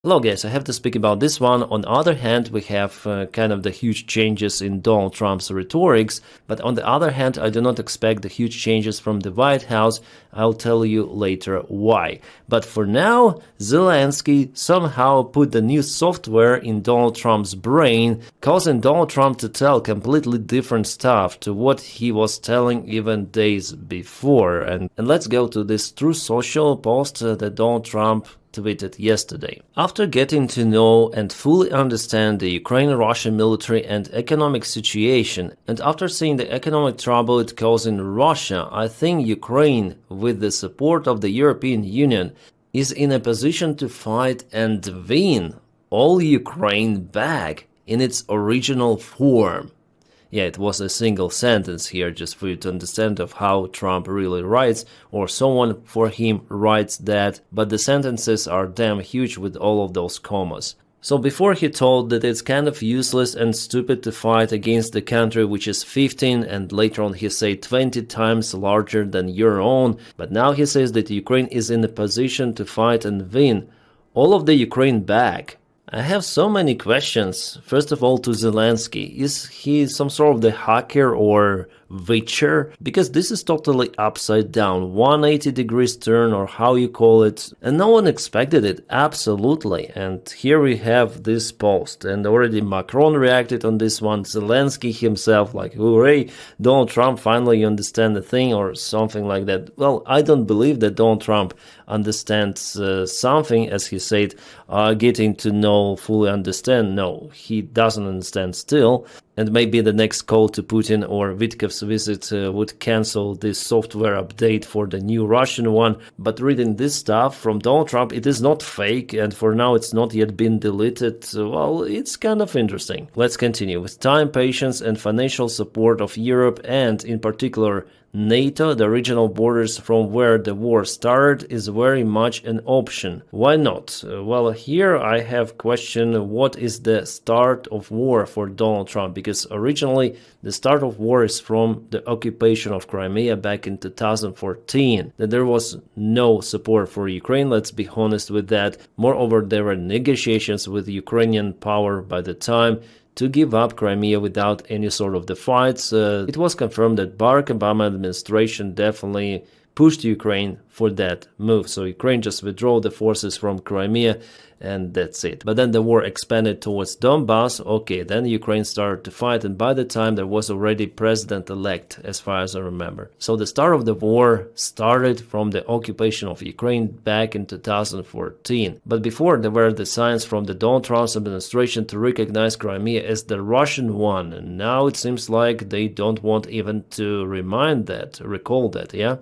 Hello guys, I have to speak about this one. On the other hand, we have kind of the huge changes in Donald Trump's rhetorics, but on the other hand, I do not expect the huge changes from the White House. I'll tell you later why. But for now, Zelensky somehow put the new software in Donald Trump's brain, causing Donald Trump to tell completely different stuff to what he was telling even days before. And let's go to this True Social post that Donald Trump tweeted yesterday. After getting to know and fully understand the Ukraine-Russian military and economic situation, and after seeing the economic trouble it caused in Russia, I think Ukraine, with the support of the European Union, is in a position to fight and win all Ukraine back in its original form. Yeah, it was a single sentence here just for you to understand of how Trump really writes, or someone for him writes that, but the sentences are damn huge with all of those commas. So before he told that it's kind of useless and stupid to fight against the country which is 15, and later on he said 20 times larger than your own, but now he says that Ukraine is in a position to fight and win all of the Ukraine back. I have so many questions. First of all, to Zelensky. Is he some sort of the hacker or witcher? Because this is totally upside down, 180 degrees turn or how you call it. And no one expected it, absolutely. And here we have this post. And already Macron reacted on this one. Zelensky himself like, hooray, Donald Trump finally understand the thing or something like that. Well, I don't believe that Donald Trump understands something, as he said, getting to know, fully understand. No, he doesn't understand still. And maybe the next call to Putin or Witkov's visit would cancel this software update for the new Russian one. But reading this stuff from Donald Trump, it is not fake, and for now it's not yet been deleted. Well, it's kind of interesting. Let's continue. With time, patience, and financial support of Europe, and in particular NATO, the regional borders from where the war started is very much an option. Why not? Well, here I have question, what is the start of war for Donald Trump? Because originally the start of war is from the occupation of Crimea back in 2014. That there was no support for Ukraine, let's be honest with that. Moreover, there were negotiations with Ukrainian power by the time to give up Crimea without any sort of the fights. It was confirmed that Barack Obama administration definitely pushed Ukraine for that move. So Ukraine just withdrew the forces from Crimea and that's it. But then the war expanded towards Donbass. Okay, then Ukraine started to fight, and by the time there was already president-elect, as far as I remember. So the start of the war started from the occupation of Ukraine back in 2014. But before, there were the signs from the Donald Trump's administration to recognize Crimea as the Russian one, and now it seems like they don't want even to recall that, yeah?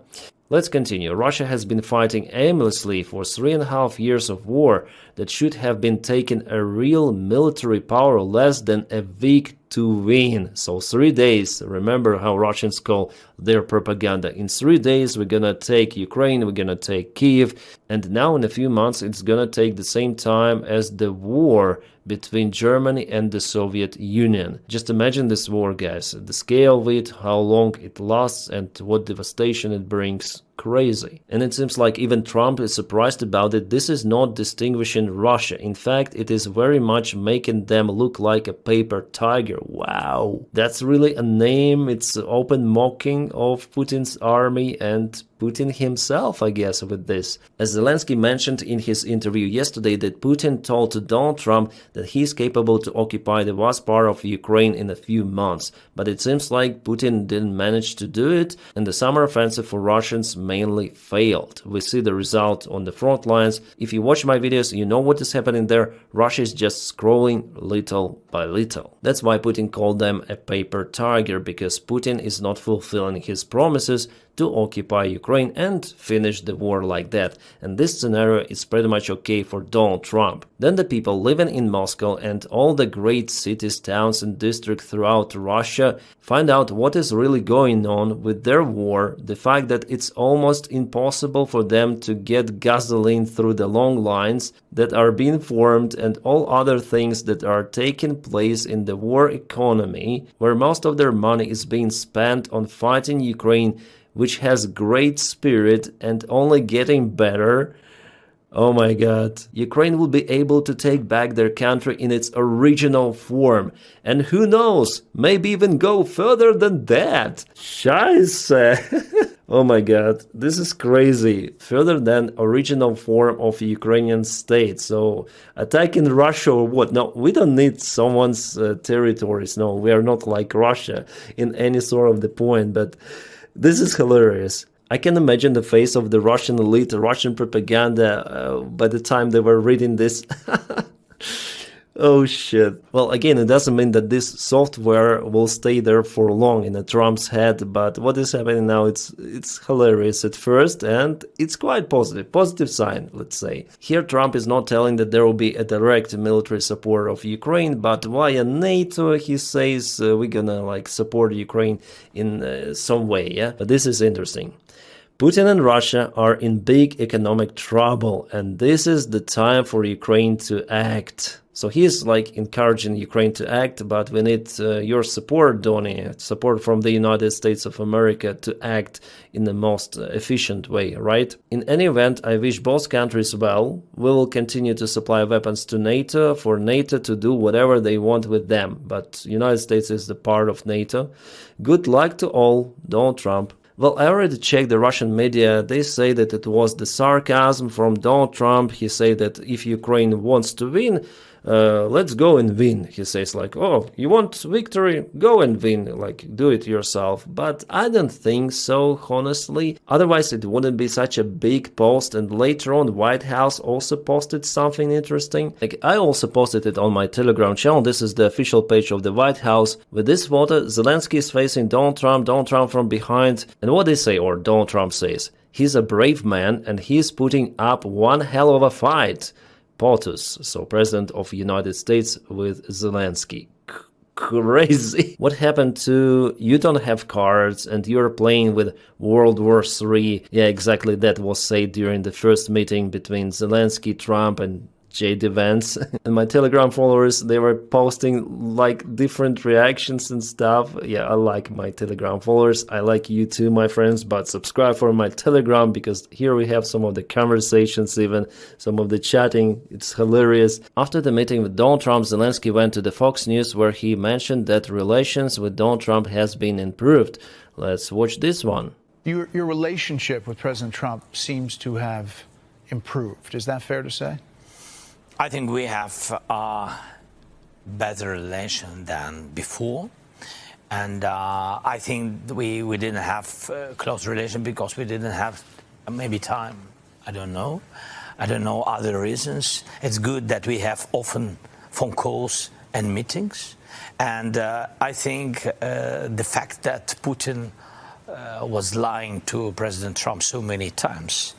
Let's continue. Russia has been fighting aimlessly for 3.5 years of war that should have been taking a real military power less than a week to win. So 3 days, remember how Russians call their propaganda. In 3 days, we're gonna take Ukraine, we're gonna take Kiev, and now in a few months, it's gonna take the same time as the war between Germany and the Soviet Union. Just imagine this war, guys. The scale of it, how long it lasts, and what devastation it brings. Crazy. And it seems like even Trump is surprised about it. This is not distinguishing Russia. In fact, it is very much making them look like a paper tiger. Wow. That's really a name. It's open mocking of Putin's army and Putin himself, I guess, with this. As Zelensky mentioned in his interview yesterday, that Putin told Donald Trump that he's capable to occupy the vast part of Ukraine in a few months. But it seems like Putin didn't manage to do it, and the summer offensive for Russians mainly failed. We see the result on the front lines. If you watch my videos, you know what is happening there. Russia is just scrolling little by little. That's why Putin called them a paper tiger, because Putin is not fulfilling his promises to occupy Ukraine and finish the war like that. And this scenario is pretty much okay for Donald Trump. Then the people living in Moscow and all the great cities, towns and districts throughout Russia find out what is really going on with their war, the fact that it's almost impossible for them to get gasoline through the long lines that are being formed, and all other things that are taking place in the war economy, where most of their money is being spent on fighting Ukraine, which has great spirit and only getting better. Oh my god. Ukraine will be able to take back their country in its original form. And who knows, maybe even go further than that. Scheiße. Oh my god, this is crazy. Further than original form of Ukrainian state. So attacking Russia or what? No, we don't need someone's territories. No, we are not like Russia in any sort of the point. But this is hilarious. I can imagine the face of the Russian elite, Russian propaganda by the time they were reading this. Oh shit. Well, again, it doesn't mean that this software will stay there for long in a Trump's head, but what is happening now, it's hilarious at first, and it's quite positive sign, let's say. Here Trump is not telling that there will be a direct military support of Ukraine, but via NATO he says we're gonna like support Ukraine in some way, yeah? But this is interesting. Putin and Russia are in big economic trouble, and this is the time for Ukraine to act. So he is like encouraging Ukraine to act, but we need your support, Donny, support from the United States of America to act in the most efficient way, right? In any event, I wish both countries well. We will continue to supply weapons to NATO for NATO to do whatever they want with them, but United States is the part of NATO. Good luck to all, Donald Trump. Well, I already checked the Russian media. They say that it was the sarcasm from Donald Trump. He said that if Ukraine wants to win, let's go and win. He says like, oh, you want victory? Go and win, like do it yourself. But I don't think so, honestly. Otherwise, it wouldn't be such a big post. And later on, White House also posted something interesting. Like I also posted it on my Telegram channel. This is the official page of the White House. With this photo, Zelensky is facing Donald Trump from behind. And what they say, or Donald Trump says, he's a brave man and he's putting up one hell of a fight. POTUS, so President of the United States with Zelensky. Crazy. What happened to you don't have cards and you're playing with World War III? Yeah, exactly that was said during the first meeting between Zelensky, Trump and J.D. Vance. And my Telegram followers, they were posting like different reactions and stuff. Yeah, I like my Telegram followers. I like you too, my friends, but subscribe for my Telegram because here we have some of the conversations, even some of the chatting. It's hilarious. After the meeting with Donald Trump, Zelensky went to the Fox News where he mentioned that relations with Donald Trump has been improved. Let's watch this one. Your relationship with President Trump seems to have improved. Is that fair to say? I think we have a better relation than before. And I think we didn't have a close relation because we didn't have maybe time. I don't know. I don't know other reasons. It's good that we have often phone calls and meetings. And I think the fact that Putin was lying to President Trump so many times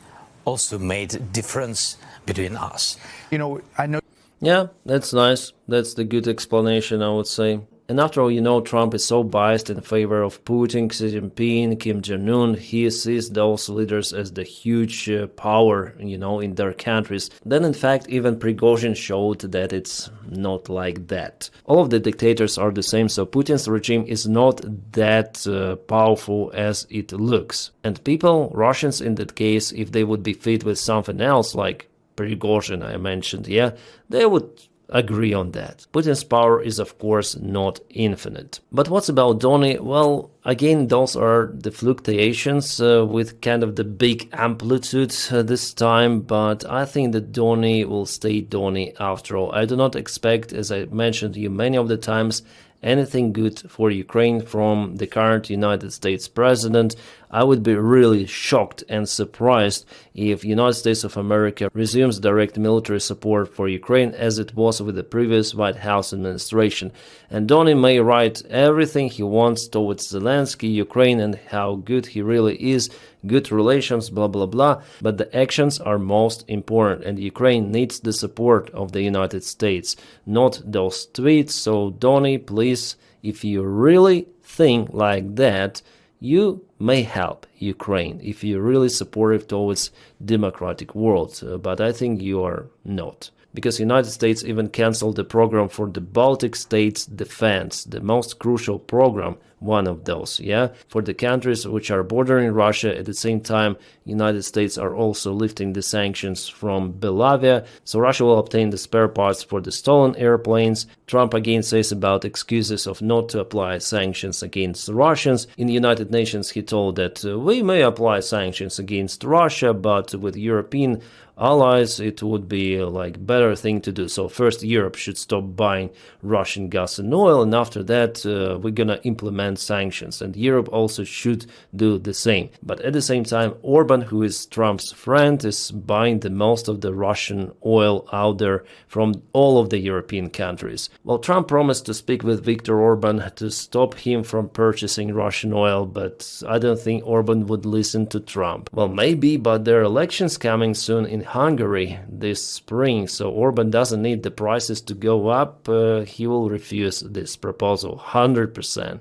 also made a difference between us. You know, I know. Yeah, that's nice. That's the good explanation, I would say. And after all, you know, Trump is so biased in favor of Putin, Xi Jinping, Kim Jong-un. He sees those leaders as the huge power, you know, in their countries. Then, in fact, even Prigozhin showed that it's not like that. All of the dictators are the same, so Putin's regime is not that powerful as it looks. And people, Russians in that case, if they would be fit with something else, like Prigozhin I mentioned, yeah, they would agree on that. Putin's power is of course not infinite. But what's about Donny? Well, again, those are the fluctuations with kind of the big amplitude this time, but I think that Donny will stay Donny after all. I do not expect, as I mentioned to you many of the times, anything good for Ukraine from the current United States president. I would be really shocked and surprised if United States of America resumes direct military support for Ukraine as it was with the previous White House administration. And Donny may write everything he wants towards Zelensky, Ukraine, and how good he really is, good relations, blah blah blah, but the actions are most important, and Ukraine needs the support of the United States, not those tweets. So Donny, please, if you really think like that, you may help Ukraine if you're really supportive towards democratic world, but I think you are not. Because United States even canceled the program for the Baltic states defense, the most crucial program one of those. Yeah, for the countries which are bordering Russia, at the same time, United States are also lifting the sanctions from Belarus, so Russia will obtain the spare parts for the stolen airplanes. Trump again says about excuses of not to apply sanctions against Russians. In the United Nations, he told that we may apply sanctions against Russia, but with European allies it would be like better thing to do. So first Europe should stop buying Russian gas and oil, and after that we're gonna implement sanctions, and Europe also should do the same. But at the same time, Orban, who is Trump's friend, is buying the most of the Russian oil out there from all of the European countries. Well, Trump promised to speak with Viktor Orban to stop him from purchasing Russian oil, but I don't think Orban would listen to Trump. Well, maybe, but there are elections coming soon in Hungary this spring, so Orban doesn't need the prices to go up. He will refuse this proposal 100%.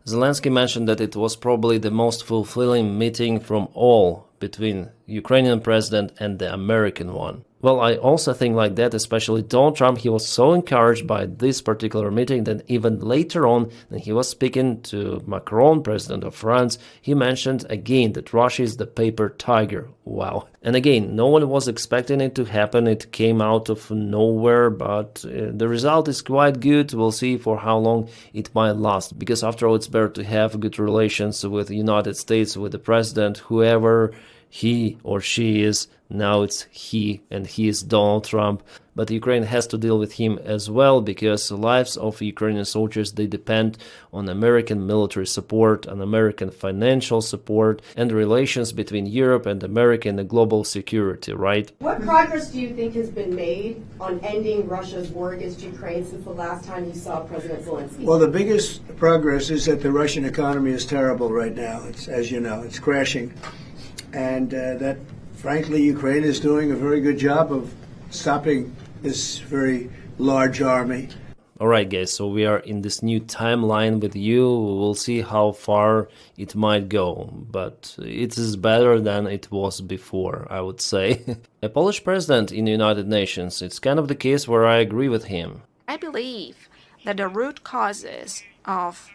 Zelensky mentioned that it was probably the most fulfilling meeting from all between Ukrainian president and the American one. Well, I also think like that, especially Donald Trump. He was so encouraged by this particular meeting that even later on, when he was speaking to Macron, president of France, he mentioned again that Russia is the paper tiger. Wow. And again, no one was expecting it to happen. It came out of nowhere, but the result is quite good. We'll see for how long it might last, because after all, it's better to have good relations with the United States, with the president, whoever he or she is. Now it's he, and he is Donald Trump. But Ukraine has to deal with him as well, because the lives of Ukrainian soldiers, they depend on American military support, on American financial support, and relations between Europe and America in the global security, right? What progress do you think has been made on ending Russia's war against Ukraine since the last time you saw President Zelensky? Well, the biggest progress is that the Russian economy is terrible right now. It's, as you know, it's crashing. And that, frankly, Ukraine is doing a very good job of stopping this very large army. Alright guys, so we are in this new timeline with you. We'll see how far it might go, but it is better than it was before, I would say. A Polish president in the United Nations, it's kind of the case where I agree with him. I believe that the root causes of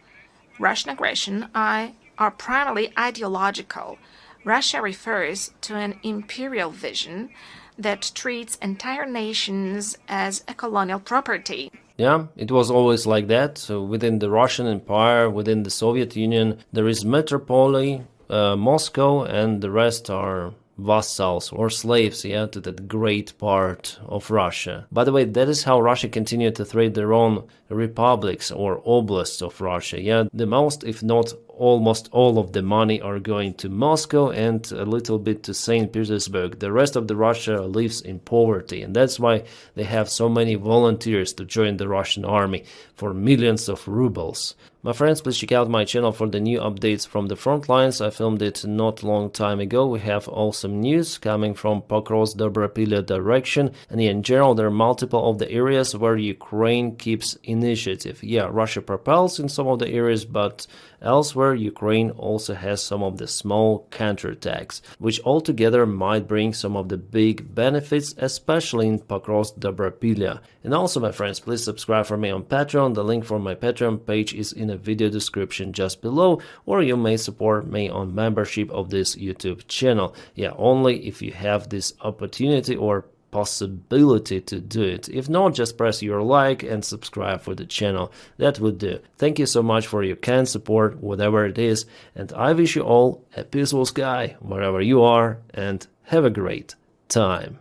Russian aggression are primarily ideological. Russia refers to an imperial vision that treats entire nations as a colonial property. Yeah, it was always like that. So within the Russian Empire, within the Soviet Union, there is metropolis, Moscow, and the rest are vassals or slaves, yeah, to that great part of Russia. By the way, that is how Russia continued to trade their own republics or oblasts of Russia. Yeah, the most, if not almost all of the money are going to Moscow and a little bit to St. Petersburg. The rest of the Russia lives in poverty, and that's why they have so many volunteers to join the Russian army for millions of rubles. My friends, please check out my channel for the new updates from the front lines. I filmed it not long time ago. We have awesome news coming from Pokrovsk-Dobropilya direction, and in general there are multiple of the areas where Ukraine keeps initiative. Yeah, Russia propels in some of the areas, but elsewhere Ukraine also has some of the small counterattacks, which altogether might bring some of the big benefits, especially in Pokrovsk-Dobropilya. And also, my friends, please subscribe for me on Patreon. The link for my Patreon page is in the video description just below, or you may support me on membership of this YouTube channel. Yeah, only if you have this opportunity or possibility to do it. If not, just press your like and subscribe for the channel. That would do. Thank you so much for your kind support, whatever it is, and I wish you all a peaceful sky wherever you are, and have a great time.